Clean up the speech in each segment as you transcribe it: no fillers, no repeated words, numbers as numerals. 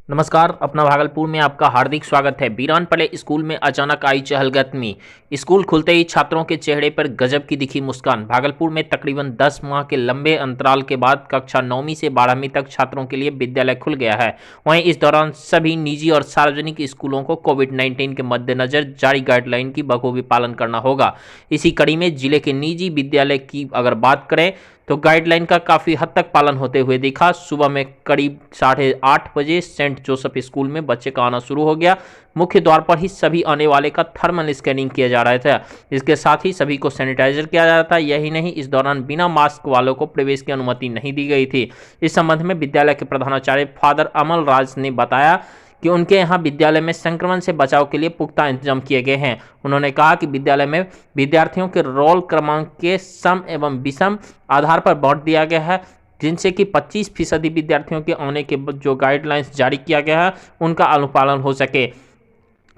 नमस्कार। अपना भागलपुर में आपका हार्दिक स्वागत है। बीरानपले स्कूल में अचानक आई चहलकदमी। स्कूल खुलते ही छात्रों के चेहरे पर गजब की दिखी मुस्कान। भागलपुर में तकरीबन 10 माह के लंबे अंतराल के बाद कक्षा 9वीं से 12वीं तक छात्रों के लिए विद्यालय खुल गया है। वहीं इस दौरान सभी निजी और सार्वजनिक स्कूलों को कोविड-19 के मद्देनजर जारी गाइडलाइन की बखूबी पालन करना होगा। इसी कड़ी में जिले के निजी विद्यालय की अगर बात करें तो गाइडलाइन का काफ़ी हद तक पालन होते हुए दिखा। सुबह में करीब 8:30 बजे सेंट जोसेफ स्कूल में बच्चे का आना शुरू हो गया। मुख्य द्वार पर ही सभी आने वाले का थर्मल स्कैनिंग किया जा रहा था। इसके साथ ही सभी को सैनिटाइजर किया जा रहा था। यही नहीं, इस दौरान बिना मास्क वालों को प्रवेश की अनुमति नहीं दी गई थी। इस संबंध में विद्यालय के प्रधानाचार्य फादर अमल राज ने बताया कि उनके यहाँ विद्यालय में संक्रमण से बचाव के लिए पुख्ता इंतजाम किए गए हैं। उन्होंने कहा कि विद्यालय में विद्यार्थियों के रोल क्रमांक के सम एवं विषम आधार पर बांट दिया गया है, जिनसे कि 25% विद्यार्थियों के आने के जो गाइडलाइंस जारी किया गया है उनका अनुपालन हो सके।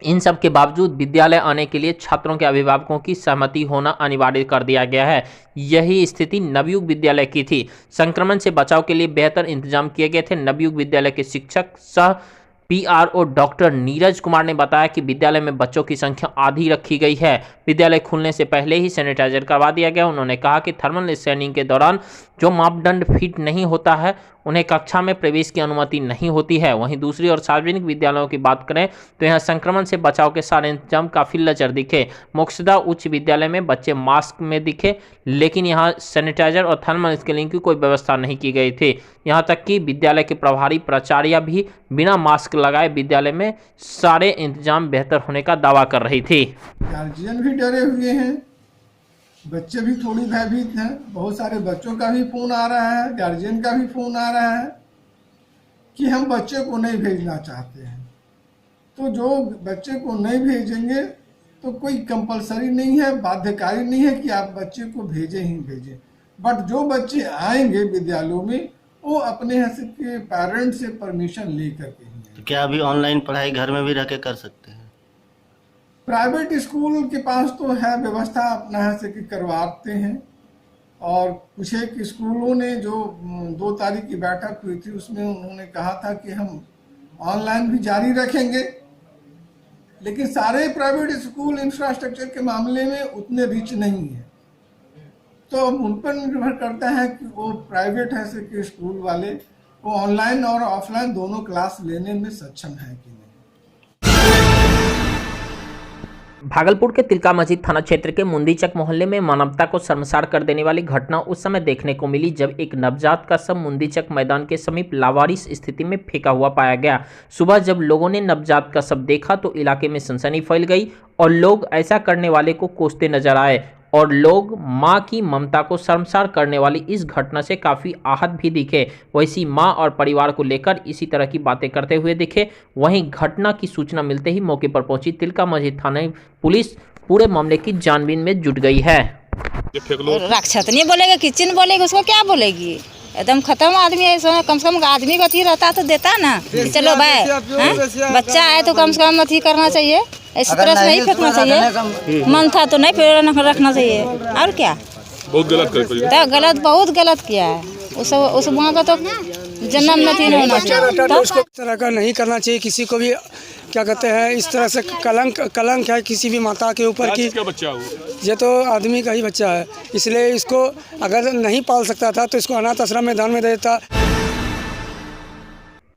इन सब के बावजूद विद्यालय आने के लिए छात्रों के अभिभावकों की सहमति होना अनिवार्य कर दिया गया है। यही स्थिति नवयुग विद्यालय की थी। संक्रमण से बचाव के लिए बेहतर इंतजाम किए गए थे। नवयुग विद्यालय के शिक्षक सह पीआरओ डॉक्टर नीरज कुमार ने बताया कि विद्यालय में बच्चों की संख्या आधी रखी गई है। विद्यालय खुलने से पहले ही सैनिटाइजर करवा दिया गया। उन्होंने कहा कि थर्मल स्कैनिंग के दौरान जो मापदंड फिट नहीं होता है उन्हें कक्षा में प्रवेश की अनुमति नहीं होती है। वहीं दूसरी और सार्वजनिक विद्यालयों की बात करें तो यहाँ संक्रमण से बचाव के सारे इंतजाम काफ़ी लचर दिखे। मोक्षदा उच्च विद्यालय में बच्चे मास्क में दिखे, लेकिन यहाँ सैनिटाइजर और थर्मल स्कैनिंग की कोई व्यवस्था नहीं की गई थी। यहाँ तक कि विद्यालय के प्रभारी प्राचार्य भी बिना मास्क लगाए विद्यालय में सारे इंतजाम बेहतर होने का दावा कर रही थी। गार्जियन भी डरे हुए हैं, बच्चे भी थोड़ी भयभीत हैं। बहुत सारे बच्चों का भी फ़ोन आ रहा है, गार्जियन का भी फ़ोन आ रहा है कि हम बच्चे को नहीं भेजना चाहते हैं। तो जो बच्चे को नहीं भेजेंगे तो कोई कंपलसरी नहीं है, बाध्यकारी नहीं है कि आप बच्चे को भेजें ही भेजें। बट जो बच्चे आएंगे विद्यालयों में वो अपने यहाँ से के पेरेंट्स से परमिशन लेकर के ही आएंगे। तो क्या अभी ऑनलाइन पढ़ाई घर में भी रह के कर सकते हैं? प्राइवेट स्कूल के पास तो है व्यवस्था, अपना यहाँ से करवाते हैं। और कुछ एक स्कूलों ने जो 2 तारीख की बैठक हुई थी उसमें उन्होंने कहा था कि हम ऑनलाइन भी जारी रखेंगे, लेकिन सारे प्राइवेट स्कूल इंफ्रास्ट्रक्चर के मामले में उतने रिच नहीं है। तो उन पर निर्भर करता है कि वो प्राइवेट है से कि स्कूल वाले वो ऑनलाइन और ऑफलाइन दोनों क्लास लेने में सक्षम है कि नहीं। भागलपुर के तिलका मस्जिद थाना क्षेत्र के मुंदीचक मोहल्ले में मानवता को शर्मसार कर देने वाली घटना उस समय देखने को मिली जब एक नवजात का शव मुंदीचक मैदान के समीप लावारिस स्थिति में फेंका हुआ पाया गया। सुबह जब लोगों ने नवजात का शव देखा तो इलाके में सनसनी फैल गई और लोग ऐसा करने वाले को कोसते नजर आए और लोग मां की ममता को शर्मसार करने वाली इस घटना से काफ़ी आहत भी दिखे। वैसी मां और परिवार को लेकर इसी तरह की बातें करते हुए दिखे। वहीं घटना की सूचना मिलते ही मौके पर पहुंची तिलका मस्जिद थाना पुलिस पूरे मामले की छानबीन में जुट गई है। रक्षत नहीं बोलेगा, किचन बोलेगी, उसको क्या बोलेगी? एकदम खत्म आदमी है। कम से कम आदमी का अथी रहता तो देता ना, चलो भाई बच्चा है तो कम से कम अथी करना चाहिए। इस तरह से नहीं फेंकना चाहिए। मन था तो नहीं रखना चाहिए। और क्या बहुत गलत तो गलत, बहुत गलत किया है। उस माँ का तो जन्म नहीं होना चाहिए। इस तरह का नहीं करना चाहिए किसी को भी। क्या कहते हैं, इस तरह से कलंक है किसी भी माता के ऊपर की। क्या बच्चा हो? ये तो आदमी का ही बच्चा है, इसलिए इसको अगर नहीं पाल सकता था तो इसको अनाथ आश्रम में दान में दे देता।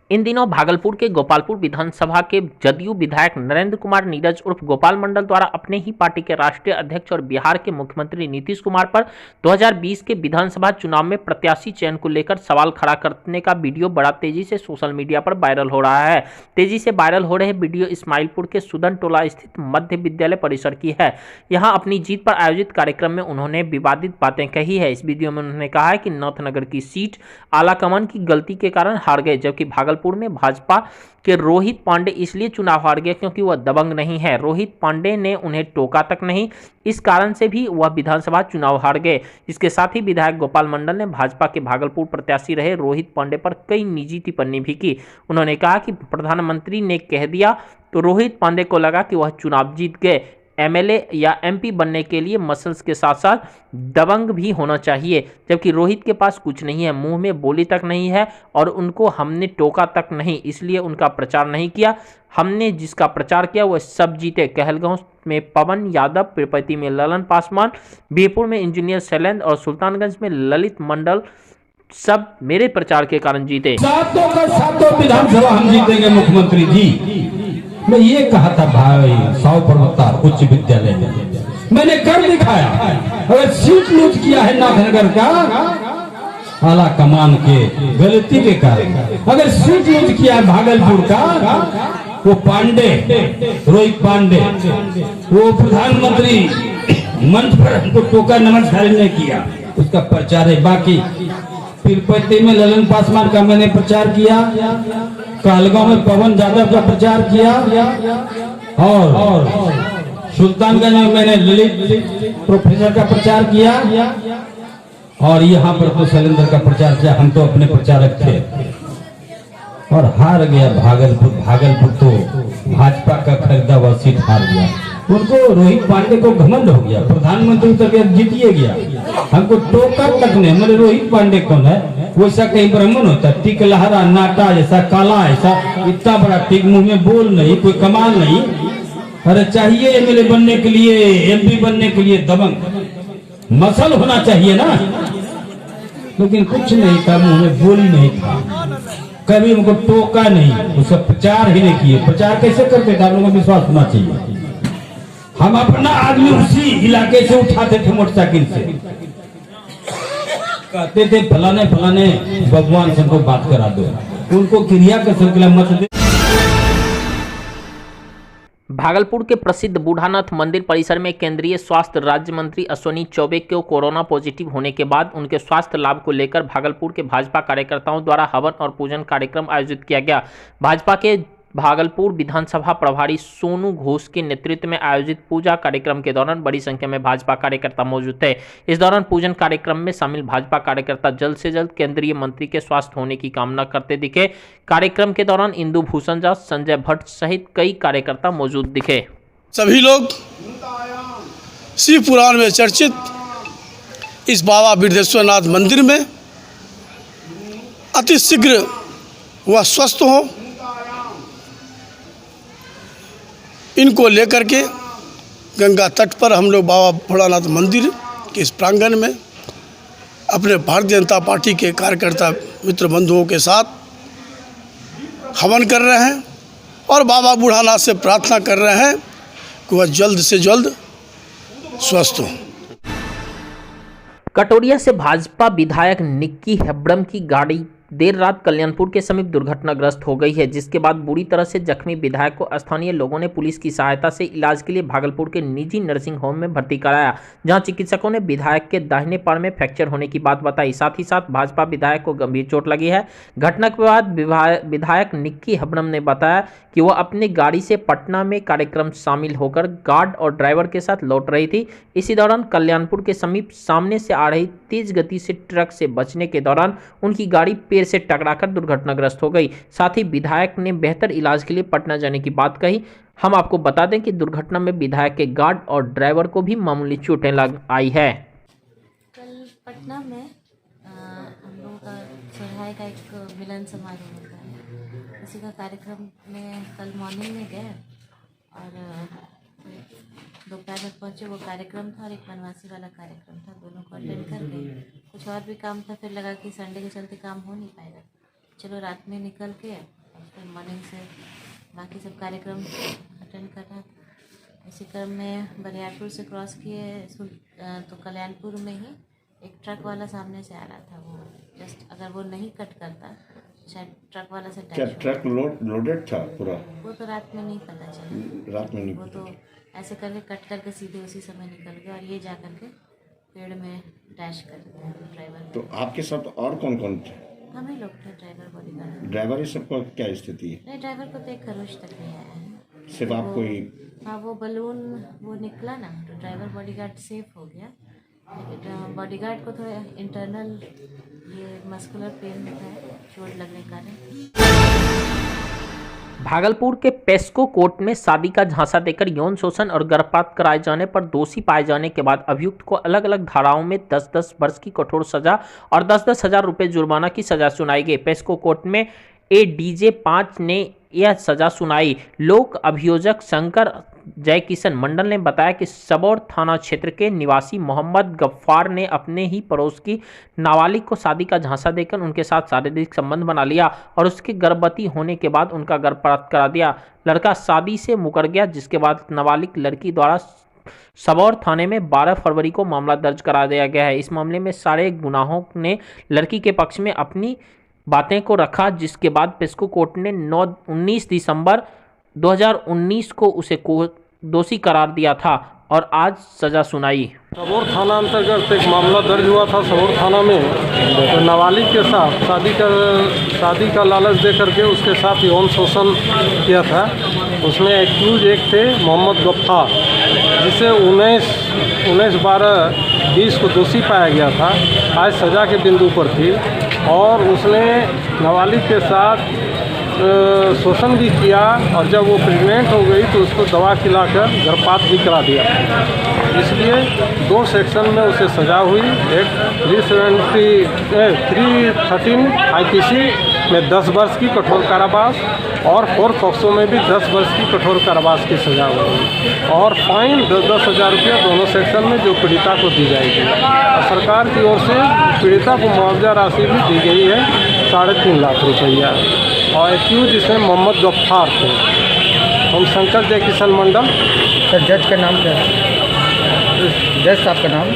इन दिनों भागलपुर के गोपालपुर विधानसभा के जदयू विधायक नरेंद्र कुमार नीरज उर्फ गोपाल मंडल द्वारा अपने ही पार्टी के राष्ट्रीय अध्यक्ष और बिहार के मुख्यमंत्री नीतीश कुमार पर 2020 के विधानसभा चुनाव में प्रत्याशी चयन को लेकर सवाल खड़ा करने का वीडियो बड़ा तेजी से सोशल मीडिया पर वायरल हो रहा है। तेजी से वायरल हो रहे वीडियो इस्माइलपुर के सुदन टोला स्थित मध्य विद्यालय परिसर की है। यहाँ अपनी जीत पर आयोजित कार्यक्रम में उन्होंने विवादित बातें कही है। इस वीडियो में उन्होंने कहा है कि नौथनगर की सीट आलाकमान की गलती के कारण हार गए, जबकि भागलपुर में भाजपा के रोहित पांडे इसलिए चुनाव हार गए क्योंकि वह दबंग नहीं है। रोहित पांडे ने उन्हें टोका तक नहीं, इस कारण से भी वह विधानसभा चुनाव हार गए। इसके साथ ही विधायक गोपाल मंडल ने भाजपा के भागलपुर प्रत्याशी रहे रोहित पांडे पर कई निजी टिप्पणी भी की। उन्होंने कहा कि प्रधानमंत्री ने कह दिया तो रोहित पांडे को लगा कि वह चुनाव जीत गए। एमएलए या एमपी बनने के लिए मसल्स के साथ साथ दबंग भी होना चाहिए, जबकि रोहित के पास कुछ नहीं है, मुंह में बोली तक नहीं है और उनको हमने टोका तक नहीं, इसलिए उनका प्रचार नहीं किया। हमने जिसका प्रचार किया वह सब जीते। कहलगांव में पवन यादव, पीरपैती में ललन पासवान, बीरपुर में इंजीनियर शैलेंद्र और सुल्तानगंज में ललित मंडल सब मेरे प्रचार के कारण जीते। सातों का सातों विधानसभा हम जीतेंगे मुख्यमंत्री जी। मैं ये कहा था भाई 100 पर्वतार उच्च विद्यालय में, मैंने कर दिखाया। अगर सीट लूट किया है नाथनगर का आला कमान के गलती के कारण, अगर सीट लूट किया है भागलपुर का वो पांडे, रोहित पांडे, वो प्रधानमंत्री मंच पर हमको टोका नमस्कार नहीं किया, उसका प्रचार है। बाकी पीरपैती में ललन पासवान का मैंने प्रचार किया, कहलगांव में पवन यादव का प्रचार किया और सुल्तानगंज में मैंने ललित प्रोफेसर का प्रचार किया और यहाँ पर तो शैलेंद्र का प्रचार किया। हम तो अपने प्रचारक थे और हार गया भागलपुर। भागलपुर तो भाजपा का खरीदा हुआ सीट हार गया। उनको रोहित पांडे को घमंड हो गया, प्रधानमंत्री तक जीतिए गया, हमको टोका तक नहीं। हमारे रोहित पांडे कौन है? वैसा कहीं ब्राह्मण होता, टिक लहरा नाटा ऐसा काला, ऐसा इतना बड़ा टिक, मुंह में बोल नहीं, कोई कमाल नहीं। अरे चाहिए एमएलए बनने के लिए, एमपी बनने के लिए दबंग मसल होना चाहिए ना, लेकिन कुछ नहीं था, मुंह में बोल नहीं था, कभी उनको टोका नहीं, उसका प्रचार ही नहीं किए। प्रचार कैसे करते थे? आप लोगों को विश्वास होना चाहिए। हम अपना आदमी उसी इलाके से उठाते थे मोटरसाइकिल से, कहते थे फलाने फलाने भगवान से हमको बात करा दो, उनको क्रिया का सिलसिला मत दे। भागलपुर के प्रसिद्ध बूढ़ानाथ मंदिर परिसर में केंद्रीय स्वास्थ्य राज्य मंत्री अश्विनी चौबे को कोरोना पॉजिटिव होने के बाद उनके स्वास्थ्य लाभ को लेकर भागलपुर के भाजपा कार्यकर्ताओं द्वारा हवन और पूजन कार्यक्रम आयोजित किया गया। भाजपा के भागलपुर विधानसभा प्रभारी सोनू घोष के नेतृत्व में आयोजित पूजा कार्यक्रम के दौरान बड़ी संख्या में भाजपा कार्यकर्ता मौजूद थे। इस दौरान पूजन कार्यक्रम में शामिल भाजपा कार्यकर्ता जल्द से जल्द केंद्रीय मंत्री के स्वस्थ होने की कामना करते दिखे। कार्यक्रम के दौरान इंदु भूषण झा, संजय भट्ट सहित कई कार्यकर्ता मौजूद दिखे। सभी लोग शिव पुराण में चर्चित इस बाबा बिरदेश्वरनाथ मंदिर में अति शीघ्र वह स्वस्थ हो, इनको लेकर के गंगा तट पर हम लोग बाबा भोलानाथ मंदिर के इस प्रांगण में अपने भारतीय जनता पार्टी के कार्यकर्ता मित्र बंधुओं के साथ हवन कर रहे हैं और बाबा बूढ़ानाथ से प्रार्थना कर रहे हैं कि वह जल्द से जल्द स्वस्थ हो। कटोरिया से भाजपा विधायक निक्की हेब्रम की गाड़ी देर रात कल्याणपुर के समीप दुर्घटनाग्रस्त हो गई है, जिसके बाद बुरी तरह से जख्मी विधायक को स्थानीय लोगों ने पुलिस की सहायता से इलाज के लिए भागलपुर के निजी नर्सिंग होम में भर्ती कराया, जहां चिकित्सकों ने विधायक के दाहिने पैर में फ्रैक्चर होने की बात बताई। साथ ही साथ भाजपा विधायक को गंभीर चोट लगी है। घटना के बाद विधायक निक्की हेब्रम ने बताया कि वह अपनी गाड़ी से पटना में कार्यक्रम शामिल होकर गार्ड और ड्राइवर के साथ लौट रही थी। इसी दौरान कल्याणपुर के समीप सामने से आ रही तेज गति से ट्रक से बचने के दौरान उनकी गाड़ी पेड़ से टकराकर दुर्घटनाग्रस्त हो गई। साथ ही विधायक ने बेहतर इलाज के लिए पटना जाने की बात कही। हम आपको बता दें कि दुर्घटना में विधायक के गार्ड और ड्राइवर को भी मामूली चोटें लग आई है। कल पटना में हम लोगों का सोहराय का एक मिलन समारोह होता है, उसी का कार्यक्रम में कल मॉर्निंग में गए और दोपहर में पहुँचे। वो कार्यक्रम था और एक वनवासी वाला कार्यक्रम था, दोनों को अटेंड कर गए। कुछ और भी काम था, फिर लगा कि संडे के चलते काम हो नहीं पाएगा, चलो रात में निकल के और फिर मॉर्निंग से बाकी सब कार्यक्रम अटेंड करना। इसी क्रम में बरियारपुर से क्रॉस किए तो कल्याणपुर में ही एक ट्रक वाला सामने से आ रहा था। वो जस्ट अगर वो नहीं कट करता शायद ट्रक वाला से क्या ट्रक लोडेड था पूरा? वो तो रात में नहीं पता चला, रात में नहीं, वो तो ऐसे करके कट करके सीधे उसी समय निकल गया और ये जा करके पेड़ में डैश कर दिया ड्राइवर। तो आपके साथ और कौन कौन थे? हम ही लोग थे, ड्राइवर बॉडीगार्ड। ड्राइवर ही सबका क्या स्थिति है? नहीं, ड्राइवर को तो एक खरोच तक नहीं आया है, सिर्फ आप कोई? हाँ, वो बलून वो निकला ना तो ड्राइवर बॉडीगार्ड सेफ हो गया, लेकिन बॉडीगार्ड को थोड़ा इंटरनल ये मस्कुलर पेन होता है चोट लगने के कारण। भागलपुर के पेस्को कोर्ट में शादी का झांसा देकर यौन शोषण और गर्भपात कराए जाने पर दोषी पाए जाने के बाद अभियुक्त को अलग अलग धाराओं में 10-10 वर्ष की कठोर सजा और 10-10 हजार रुपये जुर्माना की सजा सुनाई गई। पेस्को कोर्ट में एडीजे 5 ने यह सजा सुनाई। लोक अभियोजक शंकर जयकिशन मंडल ने बताया कि सबौर थाना क्षेत्र के निवासी मोहम्मद गफ्फार ने अपने ही पड़ोस की नाबालिग को शादी का झांसा देकर उनके साथ शारीरिक संबंध बना लिया और उसके गर्भवती होने के बाद उनका गर्भपात करा दिया। लड़का शादी से मुकर गया, जिसके बाद नाबालिग लड़की द्वारा सबौर थाने में 12 फरवरी को मामला दर्ज करा दिया गया है। इस मामले में सारे गुनाहों ने लड़की के पक्ष में अपनी बातें को रखा, जिसके बाद पेस्को कोर्ट ने 19 दिसंबर 2019 को उसे दोषी करार दिया था और आज सजा सुनाई। सबौर थाना अंतर्गत एक मामला दर्ज हुआ था सबौर थाना में। नाबालिग के साथ शादी का लालच दे करके उसके साथ यौन शोषण किया था। उसमें एक्यूज एक थे मोहम्मद गफ्फार, जिसे 19/12/20 को दोषी पाया गया था। आज सज़ा के बिंदु पर थी और उसने नाबालिग के साथ शोषण भी किया और जब वो प्रेग्नेंट हो गई तो उसको दवा खिलाकर गर्भपात भी करा दिया। इसलिए 2 सेक्शन में उसे सज़ा हुई। एक 313 IPC में 10 वर्ष की कठोर कारावास और 4 पॉक्सो में भी 10 वर्ष की कठोर कारावास की सज़ा हुई और फाइन 10-10 हज़ार रुपया दोनों सेक्शन में जो पीड़िता को दी जाएगी। और सरकार की ओर से पीड़िता को मुआवजा राशि भी दी गई है 3.5 लाख रुपया। और एक्यूज इसमें मोहम्मद गफ्फार थे। हम शंकर जयकिशन मंडल। सर जज का नाम क्या है? जज साहब का नाम?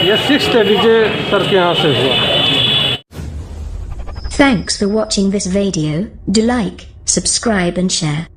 ये 6th एडीजे सर के यहाँ से हुआ। Thanks for watching this video. Do like, subscribe and share.